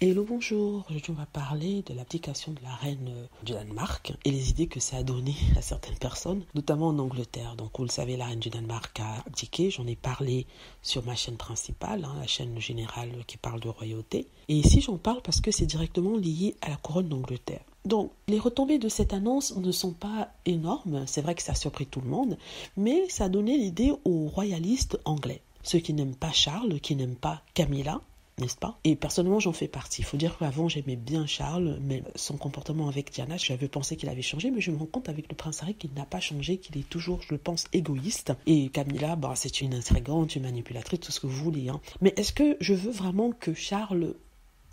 Hello, bonjour. Aujourd'hui, on va parler de l'abdication de la reine du Danemark et les idées que ça a donné à certaines personnes, notamment en Angleterre. Donc, vous le savez, la reine du Danemark a abdiqué. J'en ai parlé sur ma chaîne principale, la chaîne générale qui parle de royauté. Et ici, j'en parle parce que c'est directement lié à la couronne d'Angleterre. Donc, les retombées de cette annonce ne sont pas énormes. C'est vrai que ça a surpris tout le monde, mais ça a donné l'idée aux royalistes anglais. Ceux qui n'aiment pas Charles, qui n'aiment pas Camilla, n'est-ce pas? Et personnellement, j'en fais partie. Il faut dire qu'avant, j'aimais bien Charles, mais son comportement avec Diana, j'avais pensé qu'il avait changé, mais je me rends compte avec le prince Harry qu'il n'a pas changé, qu'il est toujours, je le pense, égoïste. Et Camilla, c'est une intrigante, une manipulatrice, tout ce que vous voulez. Mais est-ce que je veux vraiment que Charles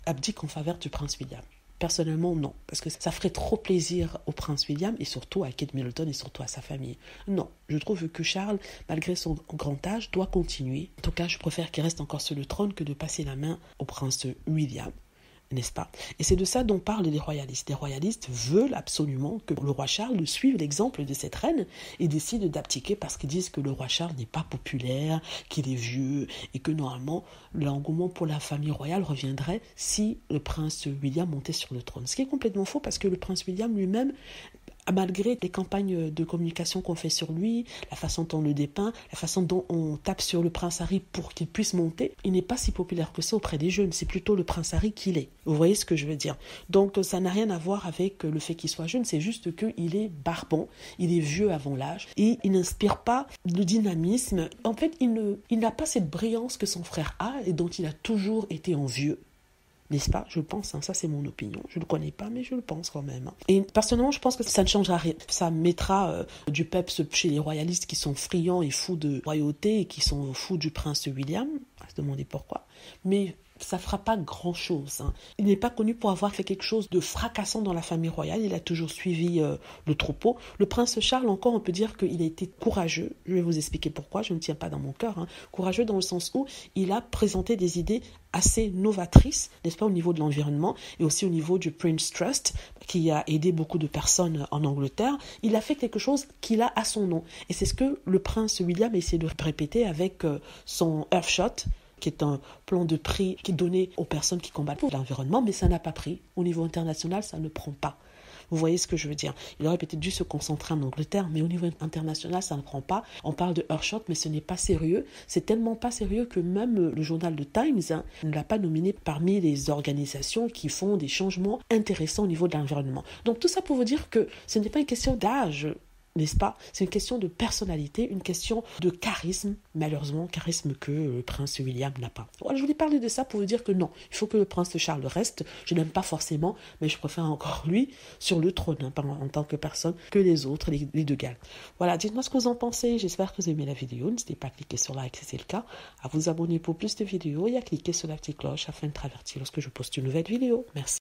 abdique en faveur du prince William? Personnellement, non, parce que ça ferait trop plaisir au prince William et surtout à Kate Middleton et surtout à sa famille. Non, je trouve que Charles, malgré son grand âge, doit continuer. En tout cas, je préfère qu'il reste encore sur le trône que de passer la main au prince William. N'est-ce pas? Et c'est de ça dont parlent les royalistes. Les royalistes veulent absolument que le roi Charles suive l'exemple de cette reine et décide d'abdiquer parce qu'ils disent que le roi Charles n'est pas populaire, qu'il est vieux et que normalement l'engouement pour la famille royale reviendrait si le prince William montait sur le trône. Ce qui est complètement faux parce que le prince William lui-même, malgré les campagnes de communication qu'on fait sur lui, la façon dont on le dépeint, la façon dont on tape sur le prince Harry pour qu'il puisse monter, il n'est pas si populaire que ça auprès des jeunes. C'est plutôt le prince Harry qu'il est. Vous voyez ce que je veux dire? Donc ça n'a rien à voir avec le fait qu'il soit jeune, c'est juste qu'il est barbant, il est vieux avant l'âge et il n'inspire pas le dynamisme. En fait, il n'a pas cette brillance que son frère a et dont il a toujours été envieux. N'est-ce pas? Je pense, ça c'est mon opinion. Je ne le connais pas, mais je le pense quand même. Et personnellement, je pense que ça ne changera rien. Ça mettra du peps chez les royalistes qui sont friands et fous de royauté et qui sont fous du prince William. On va se demander pourquoi. Mais ça ne fera pas grand-chose. Il n'est pas connu pour avoir fait quelque chose de fracassant dans la famille royale. Il a toujours suivi le troupeau. Le prince Charles, encore, on peut dire qu'il a été courageux. Je vais vous expliquer pourquoi. Je ne tiens pas dans mon cœur. Courageux dans le sens où il a présenté des idées assez novatrices, n'est-ce pas, au niveau de l'environnement et aussi au niveau du Prince Trust, qui a aidé beaucoup de personnes en Angleterre. Il a fait quelque chose qu'il a à son nom. Et c'est ce que le prince William a essayé de répéter avec son Earthshot, qui est un plan de prix qui est donné aux personnes qui combattent pour l'environnement, mais ça n'a pas pris. Au niveau international, ça ne prend pas. Vous voyez ce que je veux dire? Il aurait peut-être dû se concentrer en Angleterre, mais au niveau international, ça ne prend pas. On parle de Earthshot, mais ce n'est pas sérieux. C'est tellement pas sérieux que même le journal The Times ne l'a pas nominé parmi les organisations qui font des changements intéressants au niveau de l'environnement. Donc tout ça pour vous dire que ce n'est pas une question d'âge, n'est-ce pas? C'est une question de personnalité, une question de charisme, malheureusement, charisme que le prince William n'a pas. Voilà, je voulais parler de ça pour vous dire que non, il faut que le prince Charles reste. Je n'aime pas forcément, mais je préfère encore lui sur le trône, pas en tant que personne, que les autres, les deux gars. Voilà, dites-moi ce que vous en pensez. J'espère que vous aimez la vidéo. N'hésitez pas à cliquer sur like si c'est le cas, à vous abonner pour plus de vidéos et à cliquer sur la petite cloche afin de travertir lorsque je poste une nouvelle vidéo. Merci.